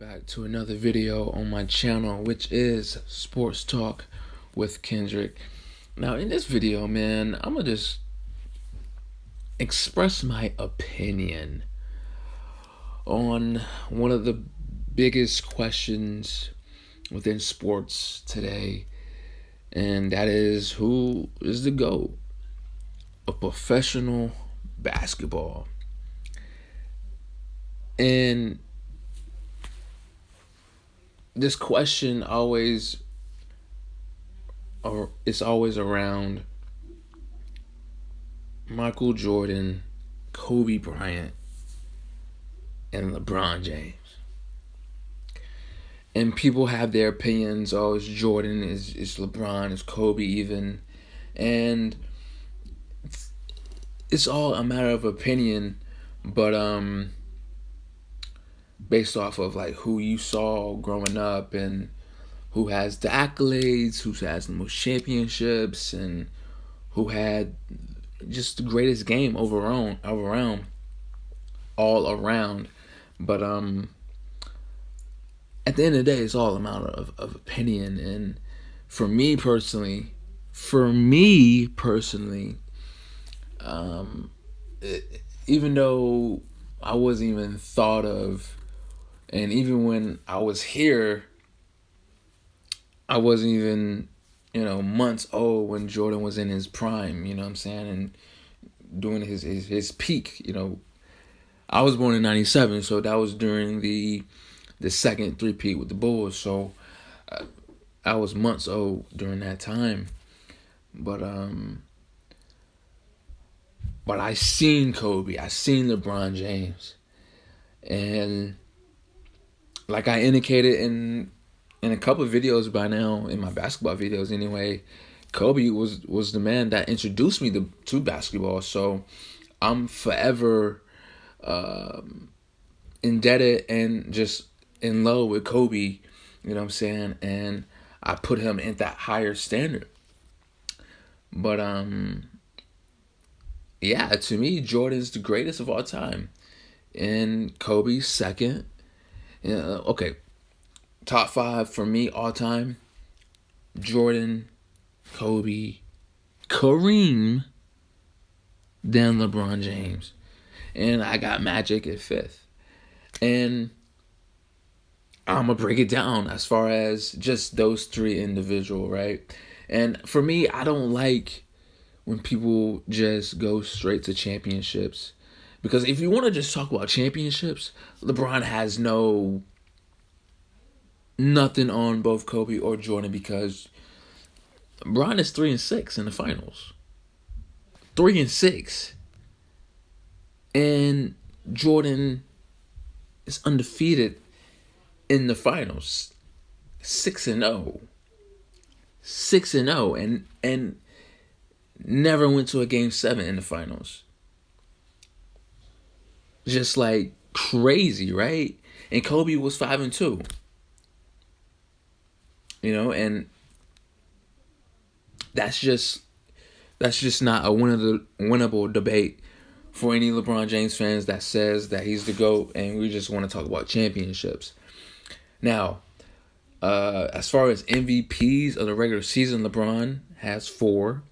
back to another video on my channel, which is Sports Talk with Kendrick. Now, in this video, man, I'm gonna just express my opinion on one of the biggest questions within sports today, and that is, who is the GOAT of professional basketball? And this question it's always around Michael Jordan, Kobe Bryant, and LeBron James. And people have their opinions. Oh, it's Jordan, it's LeBron, it's Kobe even. And it's all a matter of opinion, but based off of like who you saw growing up and who has the accolades, who has the most championships, and who had just the greatest game all around. But at the end of the day, it's all a matter of opinion. And for me personally, even though I wasn't even thought of, and even when I was here, I wasn't even, months old when Jordan was in his prime, you know what I'm saying, and doing his peak, I was born in 97, so that was during the second three-peat with the Bulls, so I was months old during that time. But I seen Kobe, I seen LeBron James, and like I indicated in a couple of videos by now, in my basketball videos anyway, Kobe was the man that introduced me to basketball. So I'm forever indebted and just in love with Kobe, you know what I'm saying? And I put him in that higher standard. But yeah, to me, Jordan's the greatest of all time, and Kobe's second. Okay, top 5 for me all time: Jordan, Kobe, Kareem, then LeBron James, and I got Magic at 5th. And I'm gonna break it down as far as just those 3 individual, right? And for me, I don't like when people just go straight to championships. Because if you want to just talk about championships, LeBron has nothing on both Kobe or Jordan, because LeBron is 3-6 in the finals. 3-6. And Jordan is undefeated in the finals. 6-0. 6-0 and never went to a game 7 in the finals. Just like crazy, right? And Kobe was 5-2. And that's just not a winnable debate for any LeBron James fans that says that he's the GOAT and we just want to talk about championships. Now, as far as MVPs of the regular season, LeBron has 4.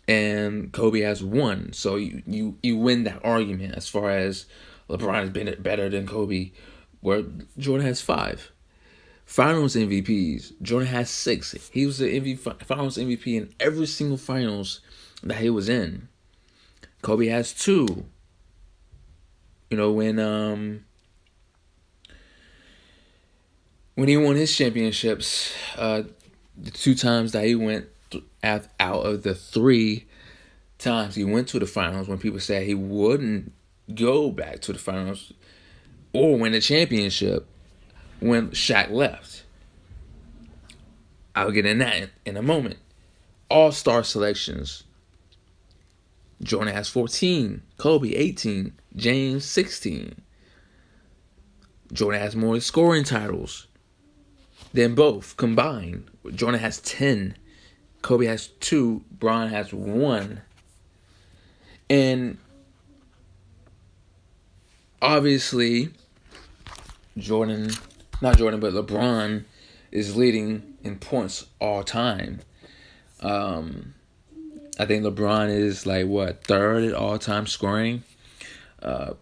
And Kobe has 1, so you win that argument as far as LeBron has been better than Kobe, where Jordan has 5. Finals MVPs, Jordan has 6. He was the Finals MVP in every single finals that he was in. Kobe has 2. When he won his championships, the 2 times that he went out of the 3 times he went to the finals, when people said he wouldn't go back to the finals or win a championship when Shaq left. I'll get in that in a moment. All-star selections. Jordan has 14, Kobe 18, James 16. Jordan has more scoring titles than both combined. Jordan has 10. Kobe has 2, Bron has 1. And obviously, Jordan, not Jordan, but LeBron is leading in points all time. Um, I think LeBron is like what, third at all time scoring. Uh,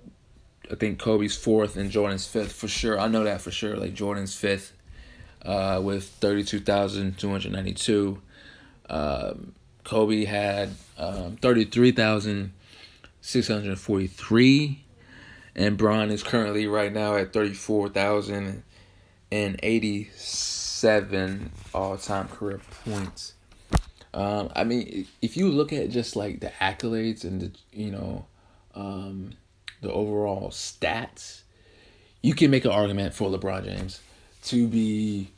I think Kobe's fourth and Jordan's fifth for sure. I know that for sure. Like Jordan's fifth with 32,292. Kobe had 33,643, and Bron is currently right now at 34,087 all-time career points. I mean, if you look at just like the accolades and the overall stats, you can make an argument for LeBron James to be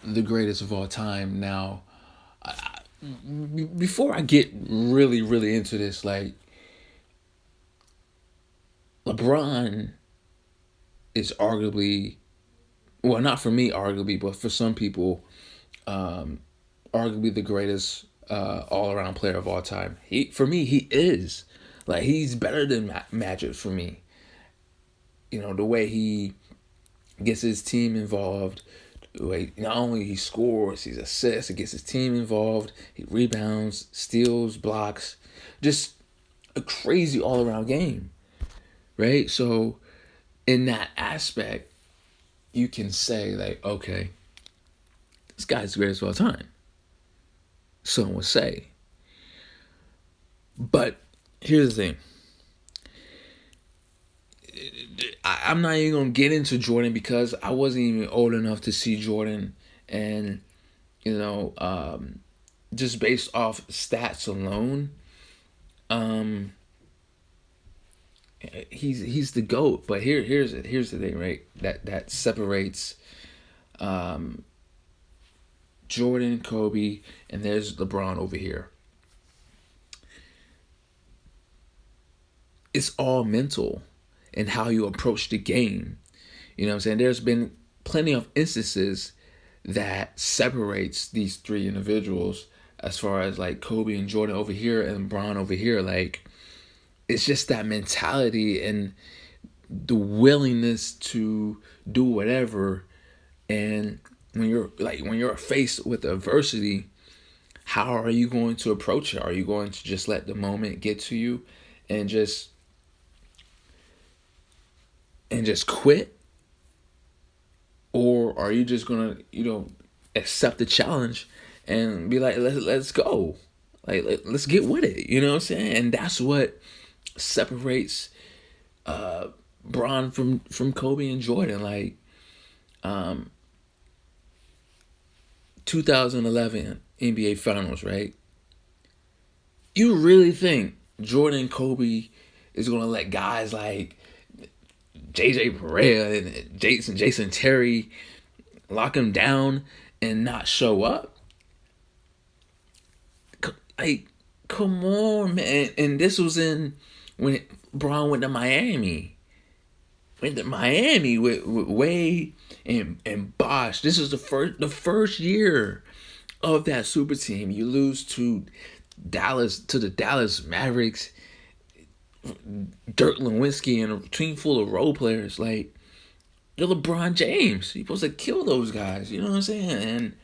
the greatest of all time. Now, before I get really, really into this, like, LeBron is arguably, well, not for me, arguably, but for some people, arguably the greatest all around player of all time. For me, he is. Like, he's better than Magic for me. You know, the way he gets his team involved, the way not only he scores, he assists, he gets his team involved, he rebounds, steals, blocks, just a crazy all around game, right? So, in that aspect, you can say, like, okay, this guy's the greatest of all time. Some would say. But here's the thing. I'm not even going to get into Jordan because I wasn't even old enough to see Jordan. And, just based off stats alone, he's the GOAT. But here's the thing, right? That separates Jordan, Kobe, and there's LeBron over here. It's all mental and how you approach the game. You know what I'm saying? There's been plenty of instances that separates these three individuals as far as like Kobe and Jordan over here and LeBron over here. Like, it's just that mentality and the willingness to do whatever. And when you're faced with adversity, how are you going to approach it? Are you going to just let the moment get to you and just quit? Or are you just gonna, accept the challenge and be like, let's go. Like, let's get with it. You know what I'm saying? And that's what separates Bron from Kobe and Jordan. Like, 2011 NBA Finals, right? You really think Jordan and Kobe is gonna let guys like JJ Barea and Jason Terry lock him down and not show up? Like, come on, man. And this was when Bron went to Miami. Went to Miami with Wade and Bosh. This is the first year of that super team. You lose to the Dallas Mavericks, Dirk Nowitzki, and a team full of role players. Like, you're LeBron James. You're supposed to kill those guys. You know what I'm saying? And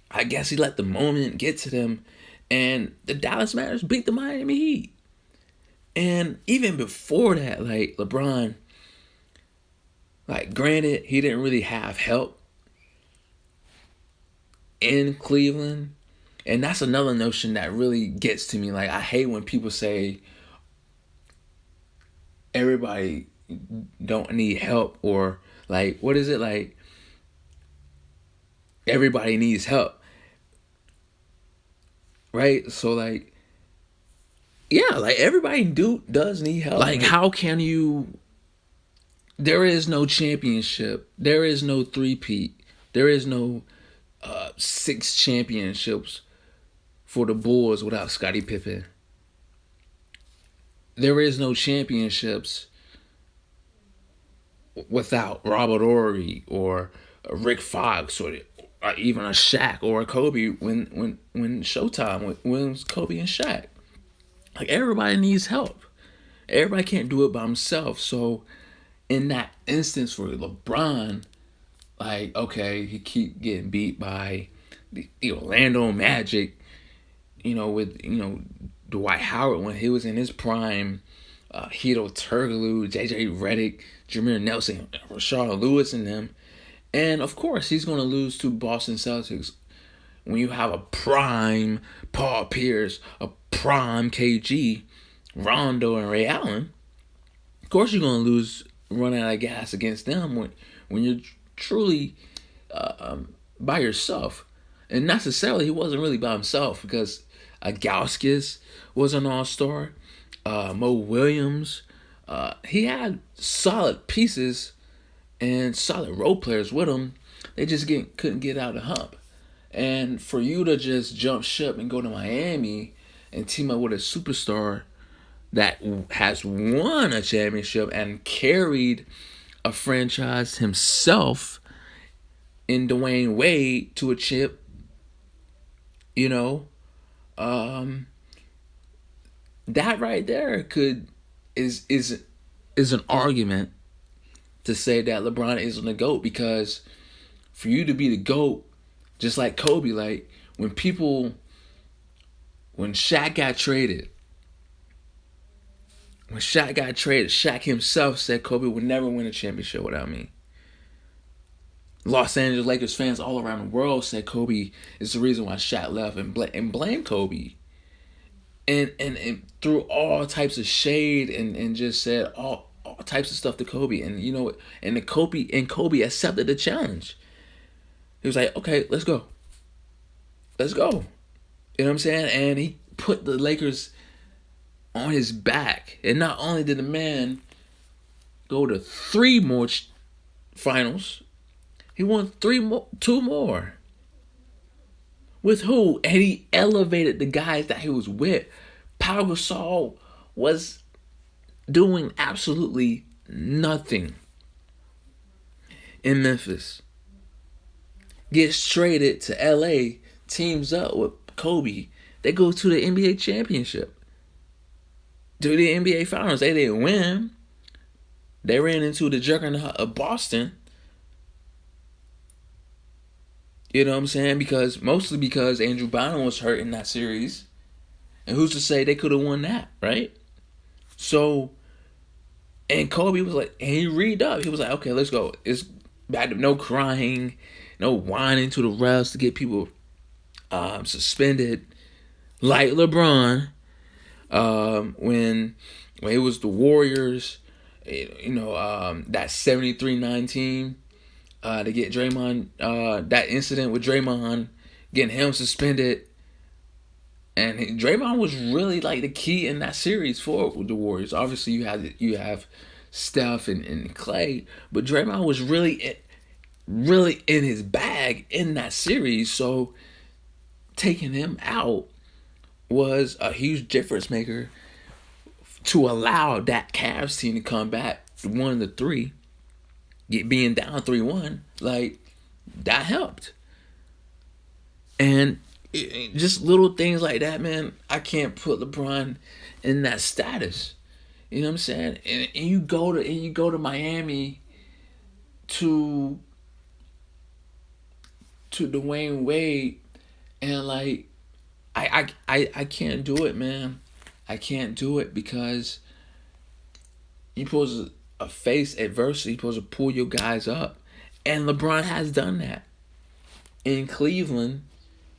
I guess he let the moment get to them. And the Dallas Mavericks beat the Miami Heat. And even before that, like, LeBron, like, granted, he didn't really have help in Cleveland. And that's another notion that really gets to me. Like, I hate when people say everybody don't need help, or like, what is it, like, everybody needs help, right? So, like, yeah, like, everybody does need help. Like, how can you? There is no championship. There is no three-peat. There is no 6 championships for the Bulls without Scottie Pippen. There is no championships without Robert Horry or Rick Fox or even a Shaq or a Kobe when Showtime wins Kobe and Shaq. Like, everybody needs help. Everybody can't do it by himself. So in that instance for LeBron, like, okay, he keep getting beat by the Orlando Magic, with, Dwight Howard when he was in his prime, Hedo Turkoglu, J.J. Redick, Jameer Nelson, Rashard Lewis, and them. And of course, he's going to lose to Boston Celtics when you have a prime Paul Pierce, a prime KG, Rondo, and Ray Allen. Of course, you're going to lose, run out of gas against them when you're truly by yourself. And necessarily, he wasn't really by himself because Gauskas was an all-star. Mo Williams. He had solid pieces and solid role players with him. They just couldn't get out of the hump. And for you to just jump ship and go to Miami and team up with a superstar that has won a championship and carried a franchise himself in Dwayne Wade to a chip, that right there is an argument to say that LeBron isn't the GOAT, because for you to be the GOAT, just like Kobe, like when Shaq got traded, Shaq himself said Kobe would never win a championship without me. Los Angeles Lakers fans all around the world said Kobe is the reason why Shaq left and blamed Kobe. And threw all types of shade and just said all types of stuff to Kobe. And Kobe accepted the challenge. He was like, okay, let's go. You know what I'm saying? And he put the Lakers on his back. And not only did the man go to 3 more finals, he won 2 more. With who? And he elevated the guys that he was with. Pau Gasol was doing absolutely nothing in Memphis. Gets traded to LA, teams up with Kobe. They go to the NBA championship. To the NBA finals. They didn't win. They ran into the juggernaut of Boston. You know what I'm saying? Mostly because Andrew Bynum was hurt in that series. And who's to say they could have won that, right? So, and Kobe was like, and he read up. He was like, okay, let's go. It's back to no crying, no whining to the refs to get people suspended. Like LeBron, when it was the Warriors, that 73-19. To get Draymond, that incident with Draymond, getting him suspended. And Draymond was really like the key in that series for the Warriors. Obviously, you have Steph and Clay, but Draymond was really in his bag in that series. So taking him out was a huge difference maker to allow that Cavs team to come back 1-3. Being down 3-1, like, that helped. And just little things like that, man, I can't put LeBron in that status. You know what I'm saying? And you go to Miami to Dwayne Wade, and like I can't do it, man. I can't do it because you're supposed to face adversity, you're supposed to pull your guys up. And LeBron has done that. In Cleveland,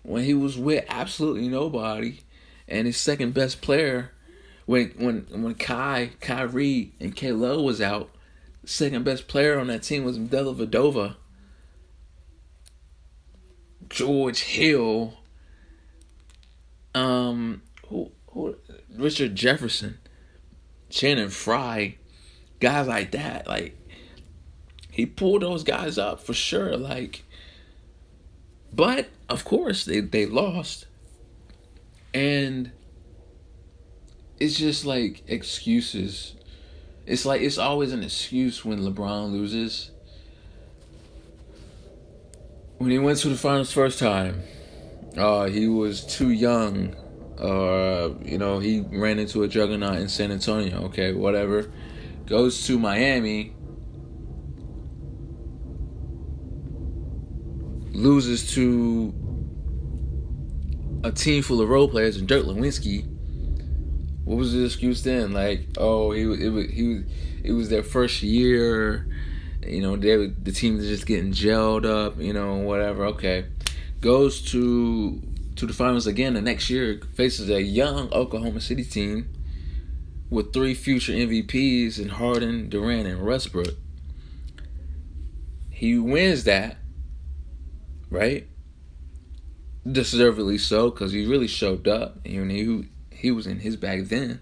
when he was with absolutely nobody, and his second best player, when Kyrie and K-Lo was out, the second best player on that team was Dellavedova, George Hill, Richard Jefferson, Shannon Fry, guys like that. Like, he pulled those guys up for sure. Like, but of course they lost, and it's just like excuses. It's like it's always an excuse when LeBron loses. When he went to the finals first time, he was too young. He ran into a juggernaut in San Antonio. Okay, whatever. Goes to Miami, loses to a team full of role players and Dirk Nowitzki, what was the excuse then? Like, oh, it was their first year. You know, the team is just getting gelled up. You know, whatever. Okay, goes to the finals again the next year. Faces a young Oklahoma City team with 3 future MVPs in Harden, Durant, and Westbrook. He wins that, right? Deservedly so, because he really showed up. He was in his bag then.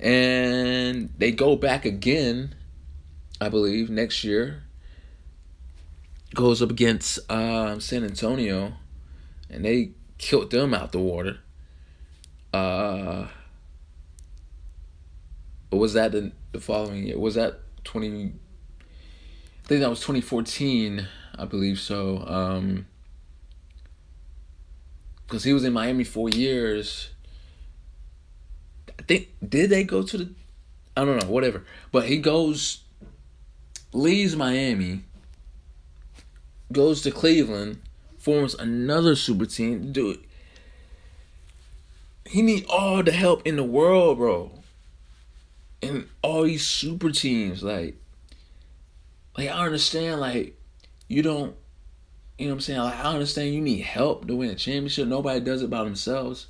And they go back again, I believe, next year. Goes up against San Antonio, and they killed them out the water. Or was that the following year? Was that 20? I think that was 2014. I believe so. Because he was in Miami 4 years. I think, did they go to the? I don't know. Whatever. But he leaves Miami, goes to Cleveland, forms another super team. Dude, he need all the help in the world, bro. And all these super teams, like I understand, like, you don't, you know what I'm saying? Like, I understand you need help to win a championship. Nobody does it by themselves.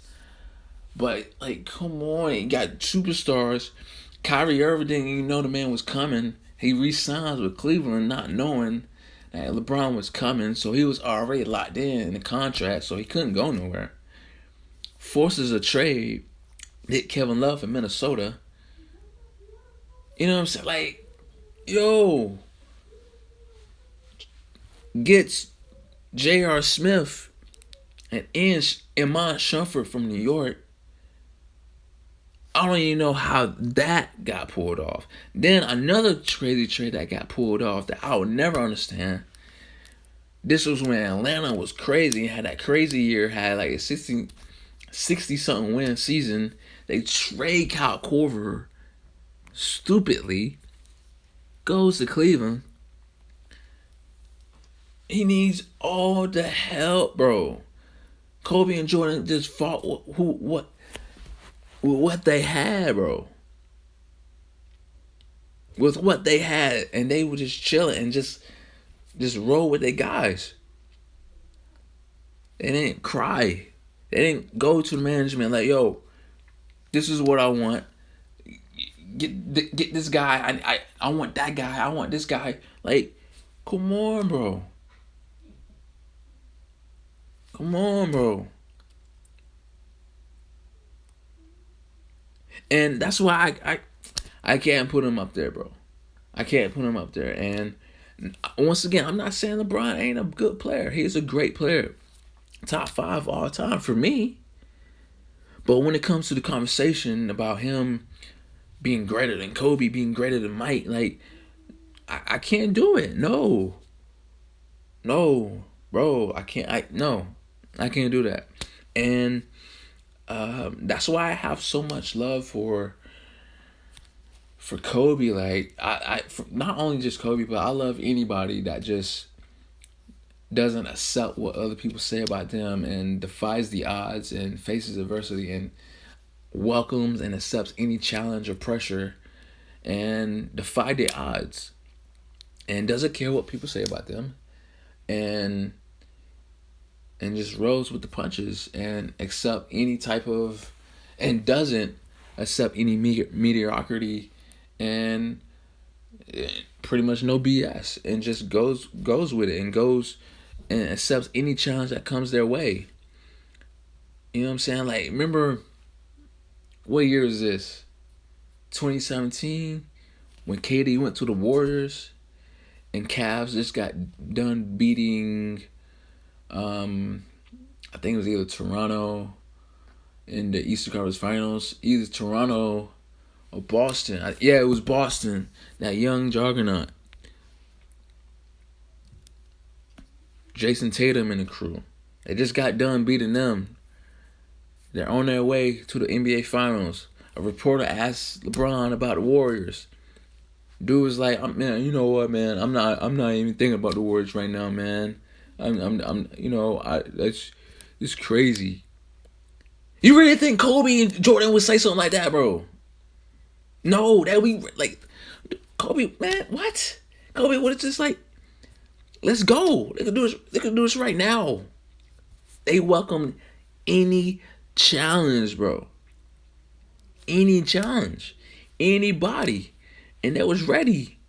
But, like, come on. You got superstars. Kyrie Irving, you know the man was coming. He re-signs with Cleveland not knowing that LeBron was coming. So he was already locked in the contract, so he couldn't go nowhere. Forces a trade. Did Kevin Love in Minnesota. You know what I'm saying? Like, yo. Gets J.R. Smith and Iman Shumpert from New York. I don't even know how that got pulled off. Then another crazy trade that got pulled off that I would never understand. This was when Atlanta was crazy and had that crazy year, had like a 60-something win season. They trade Kyle Korver stupidly. Goes to Cleveland. He needs all the help, bro. Kobe and Jordan just fought what they had, bro. With what they had, and they were just chilling and just roll with their guys. They didn't cry. They didn't go to the management like, yo, this is what I want. Get this guy. I want that guy. I want this guy. Like, come on, bro. Come on, bro. And that's why I can't put him up there, bro. I can't put him up there. And once again, I'm not saying LeBron ain't a good player. He's a great player. Top 5 all time for me. But when it comes to the conversation about him being greater than Kobe, being greater than Mike, like, I can't do it. No, bro. I can't. No. I can't do that. And that's why I have so much love for Kobe. Like, not only just Kobe, but I love anybody that just doesn't accept what other people say about them and defies the odds and faces adversity and welcomes and accepts any challenge or pressure and defy the odds and doesn't care what people say about them and just rolls with the punches and accept any type of, and doesn't accept any mediocrity and pretty much no BS and just goes with it and goes and accepts any challenge that comes their way. You know what I'm saying? Like, remember, what year is this? 2017 when KD went to the Warriors and Cavs just got done beating I think it was either Toronto in the Eastern Conference Finals, either Toronto or Boston. Yeah, it was Boston, that young juggernaut. Jason Tatum and the crew. They just got done beating them. They're on their way to the NBA Finals. A reporter asked LeBron about the Warriors. Dude was like, man, you know what, man? I'm not even thinking about the Warriors right now, man. That's it's crazy. You really think Kobe and Jordan would say something like that, bro? No, that we like Kobe, man. What? Kobe would have just like, let's go. They could do this. They could do this right now. They welcomed any challenge, bro. Any challenge, anybody, and they was ready.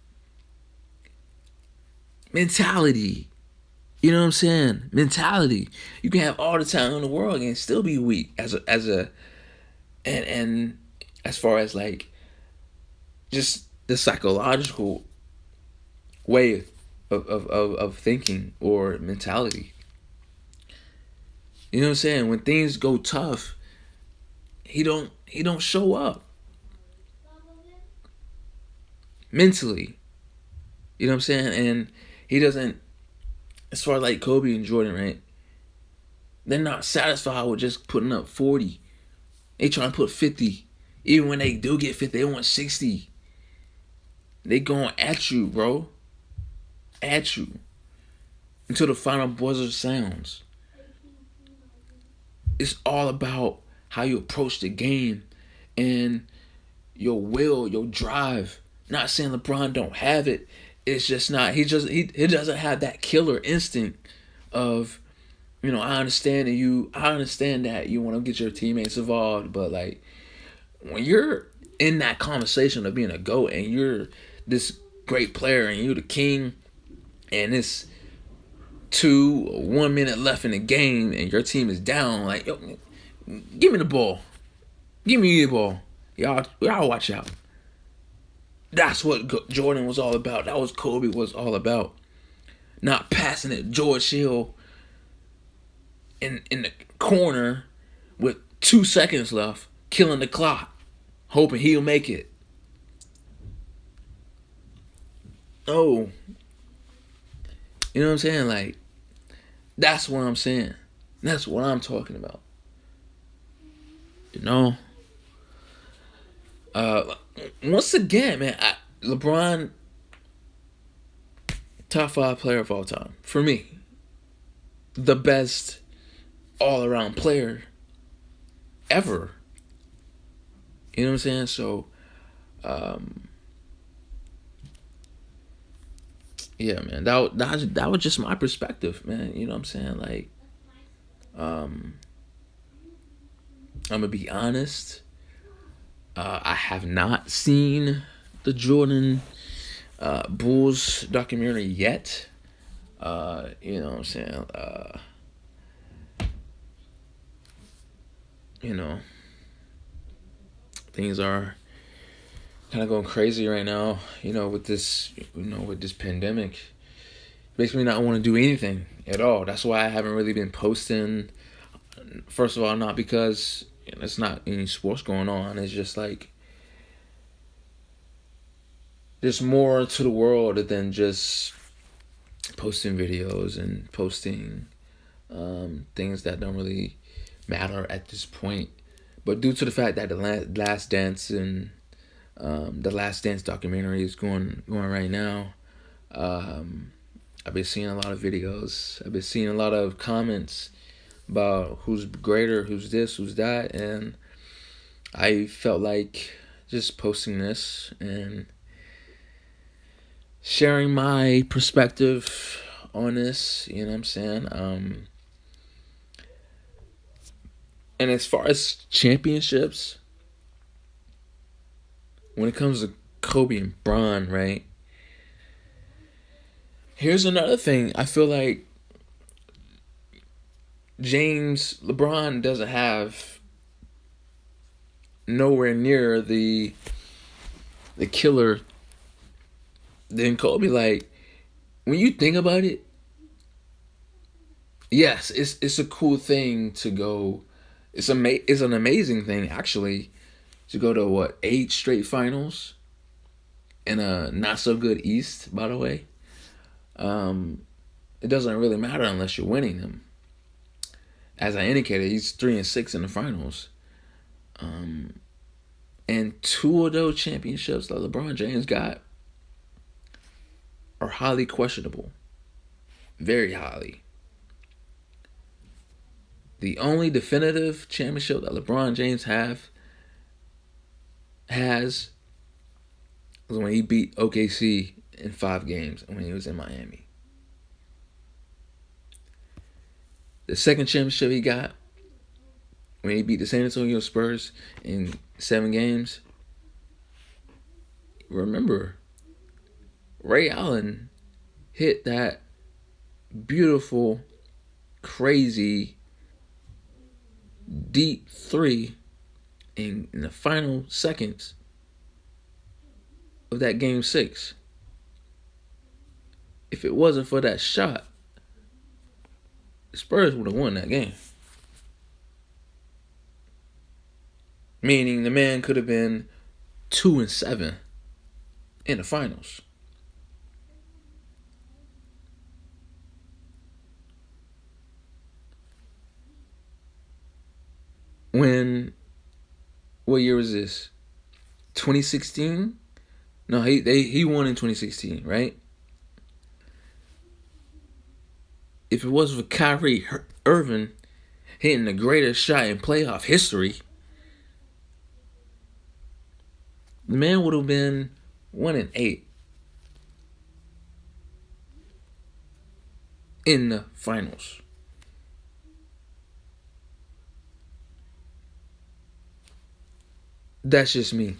Mentality. You know what I'm saying? Mentality. You can have all the talent in the world and still be weak and as far as like just the psychological way of thinking or mentality. You know what I'm saying? When things go tough, he don't show up mentally. You know what I'm saying? And he doesn't, as far as like Kobe and Jordan, right? They're not satisfied with just putting up 40. They trying to put 50. Even when they do get 50, they want 60. They going at you, bro. At you. Until the final buzzer sounds. It's all about how you approach the game and your will, your drive. Not saying LeBron don't have it. It's just not. He doesn't have that killer instinct of, I understand that you want to get your teammates involved, but like when you're in that conversation of being a GOAT and you're this great player and you're the king and it's 1 minute left in the game and your team is down, like, yo, give me the ball. Give me the ball. Y'all watch out. That's what Jordan was all about. That was Kobe was all about. Not passing it George Hill in the corner with 2 seconds left, killing the clock, hoping he'll make it. Oh. You know what I'm saying? Like, that's what I'm saying. That's what I'm talking about. You know? Once again, man, LeBron, top 5 player of all time. For me. The best all-around player ever. You know what I'm saying? So, yeah, man, that was just my perspective, man. You know what I'm saying? Like, I'm gonna be honest. I have not seen the Jordan Bulls documentary yet. You know what I'm saying? Things are kind of going crazy right now, with this pandemic. Makes me not want to do anything at all. That's why I haven't really been posting. First of all, not because it's not any sports going on. It's just like there's more to the world than just posting videos and posting things that don't really matter at this point. But due to the fact that the Last Dance and the Last Dance documentary is going right now, I've been seeing a lot of videos. I've been seeing a lot of comments about who's greater, who's this, who's that, and I felt like just posting this and sharing my perspective on this. You know what I'm saying? And as far as championships, when it comes to Kobe and Bron, right? Here's another thing. I feel like LeBron doesn't have nowhere near the killer than Kobe. Like, when you think about it, yes, it's a cool thing to go. It's an amazing thing, actually, to go to 8 straight finals in a not so good East, by the way. It doesn't really matter unless you're winning them. As I indicated, he's 3-6 in the finals. And 2 of those championships that LeBron James got are highly questionable. Very highly. The only definitive championship that LeBron James has was when he beat OKC in 5 games when he was in Miami. The second championship he got when he beat the San Antonio Spurs in 7 games. Remember, Ray Allen hit that beautiful, crazy, deep 3 in the final seconds of that game 6. If it wasn't for that shot, the Spurs would have won that game. Meaning the man could have been 2-7 in the finals. What year was this? 2016? No, he won in 2016, right? If it wasn't for Kyrie Irving hitting the greatest shot in playoff history, the man would have been 1-8 in the finals. That's just me.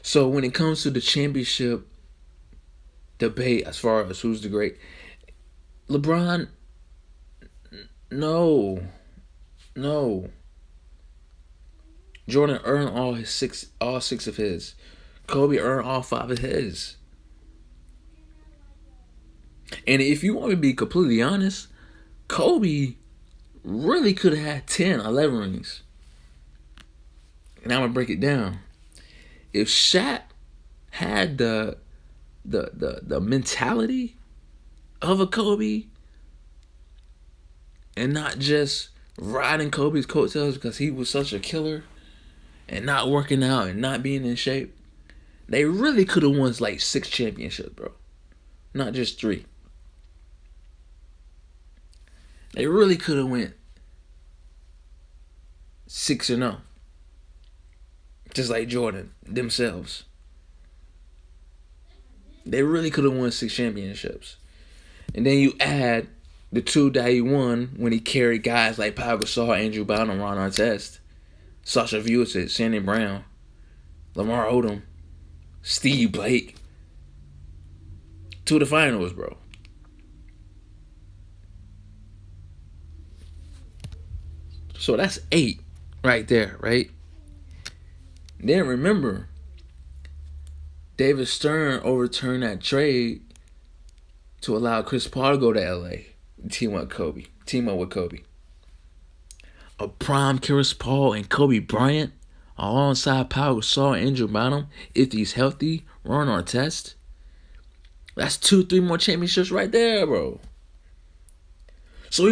So when it comes to the championship debate as far as who's the great, LeBron, no. Jordan earned all 6 of his. Kobe earned all 5 of his. And if you want me to be completely honest, Kobe really could have had 10, 11 rings. And I'm gonna break it down. If Shaq had the mentality of a Kobe and not just riding Kobe's coattails because he was such a killer and not working out and not being in shape, they really could have won like 6 championships, bro. Not just 3. They really could have went 6-0. Just like Jordan themselves. They really could have won 6 championships. And then you add the 2 that he won when he carried guys like Pau Gasol, Andrew Bynum, Ron Artest, Sasha Vujacic, Shannon Brown, Lamar Odom, Steve Blake to the finals, bro. So that's 8 right there, right? Then remember, David Stern overturned that trade to allow Chris Paul to go to LA and team up with Kobe. A prime Chris Paul and Kobe Bryant alongside Pau Gasol and Andrew Bynum, if he's healthy, Ron Artest. That's 2-3 more championships right there, bro. So when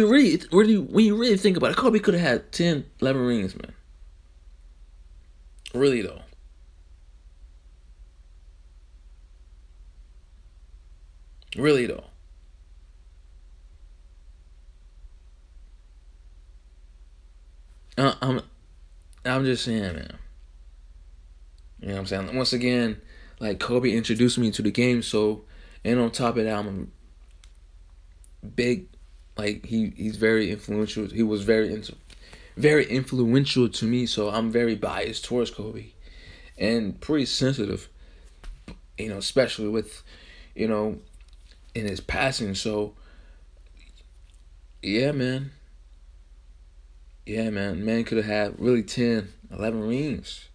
you really think about it, Kobe could have had 10, 11 rings, man. Really, though. I'm just saying, man. You know what I'm saying? Once again, like Kobe introduced me to the game, so, and on top of that, I'm a big, like he's very influential. He was very influential to me, so I'm very biased towards Kobe, and pretty sensitive. You know, especially with, you know, in his passing. So, yeah, man. Man could have had really 10, 11 rings.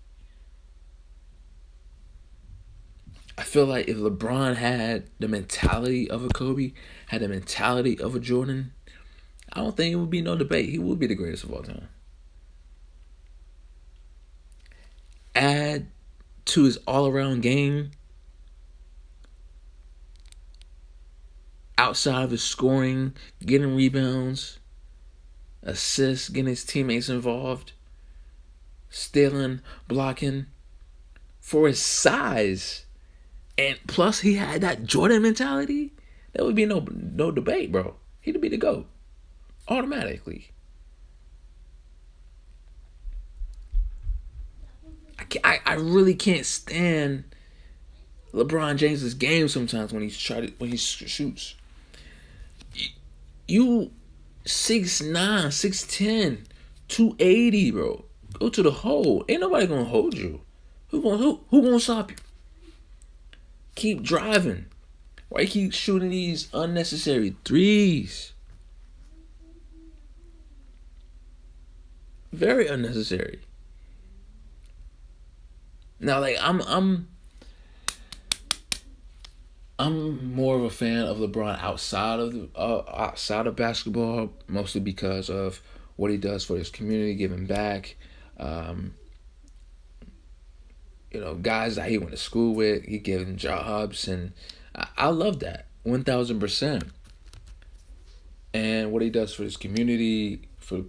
I feel like if LeBron had the mentality of a Kobe, had the mentality of a Jordan, I don't think it would be no debate. He would be the greatest of all time. Add to his all-around game, outside of his scoring, getting rebounds, assists, getting his teammates involved, stealing, blocking, for his size. And plus he had that Jordan mentality, there would be no debate, bro. He'd be the GOAT automatically. I really can't stand LeBron James's game sometimes when he shoots. You 6'9", 6'10", 280, bro. Go to the hole. Ain't nobody gonna hold you. Who gonna stop you? Keep driving. Why you keep shooting these unnecessary threes? Very unnecessary. Now, like I'm more of a fan of LeBron outside of basketball, mostly because of what he does for his community, giving back. Um, guys that he went to school with, he gave them jobs, and I love that 1,000%. And what he does for his community, for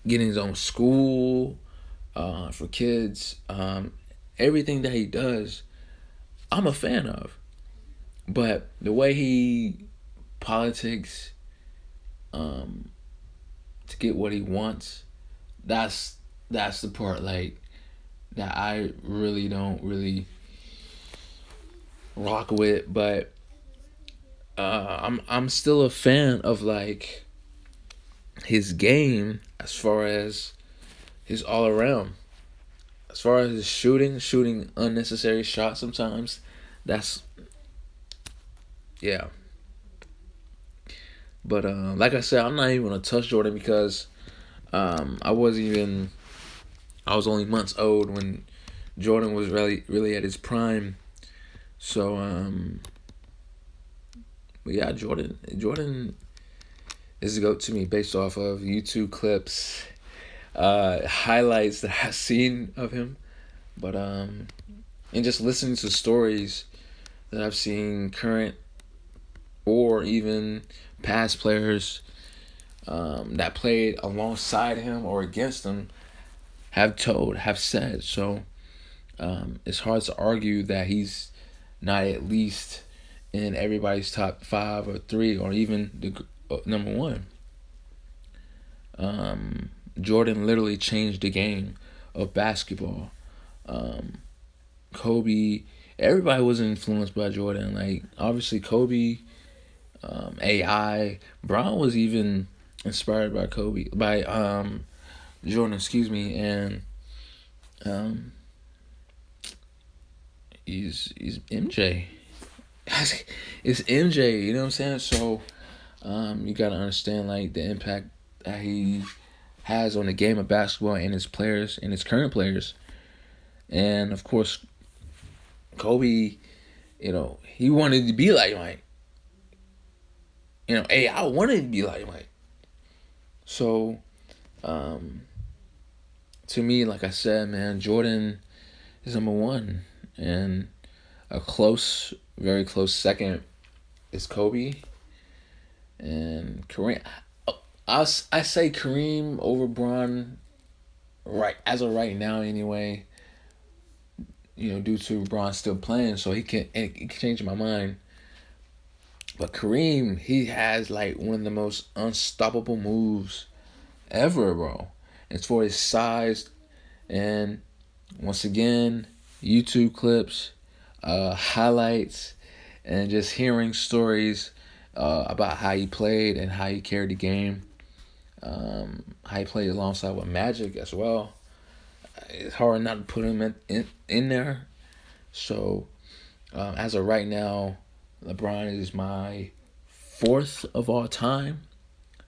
getting his own school, for kids, everything that he does, I'm a fan of. But the way he politics to get what he wants, that's the part like that I really don't really rock with. But I'm still a fan of like his game as far as his all around. As far as his shooting unnecessary shots sometimes, that's yeah. But like I said, I'm not even gonna touch Jordan because I was only months old when Jordan was really at his prime. So but yeah, Jordan is a GOAT to me based off of YouTube clips, highlights that I've seen of him, but and just listening to stories that I've seen current or even past players that played alongside him or against him have said. So it's hard to argue that he's not at least in everybody's top 5 or 3 or even the number 1. Jordan literally changed the game of basketball. Kobe, everybody was influenced by Jordan. Like obviously Kobe, AI, Brown was even inspired by Jordan, excuse me, and he's MJ. It's MJ, you know what I'm saying? So you gotta understand like the impact that he has on the game of basketball and his players and his current players. And of course Kobe, he wanted to be like Mike. AI wanted to be like Mike. So to me, like I said, man, Jordan is number 1. And a very close second is Kobe. And Kareem. I say Kareem over Bron right as of right now anyway. Due to Bron still playing, so it can change my mind. But Kareem, he has like one of the most unstoppable moves ever, bro. It's for his size, and once again, YouTube clips, highlights, and just hearing stories about how he played and how he carried the game. How he played alongside with Magic as well. It's hard not to put him in there. So, as of right now, LeBron is my 4th of all time.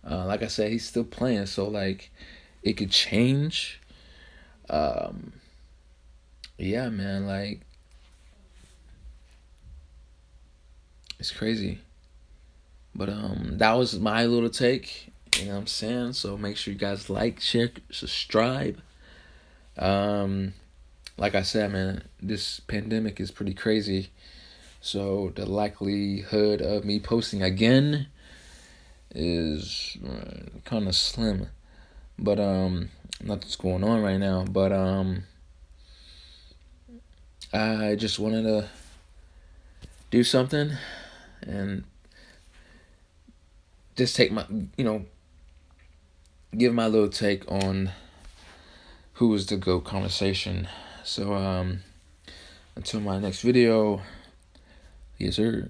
Like I said, he's still playing, so like it could change. Yeah, man, like it's crazy. But that was my little take. You know what I'm saying? So make sure you guys like, share, subscribe. Like I said, man, this pandemic is pretty crazy. So the likelihood of me posting again is kind of slim. But nothing's going on right now. But I just wanted to do something and just take my, give my little take on who is the GOAT conversation. So until my next video, yes sir.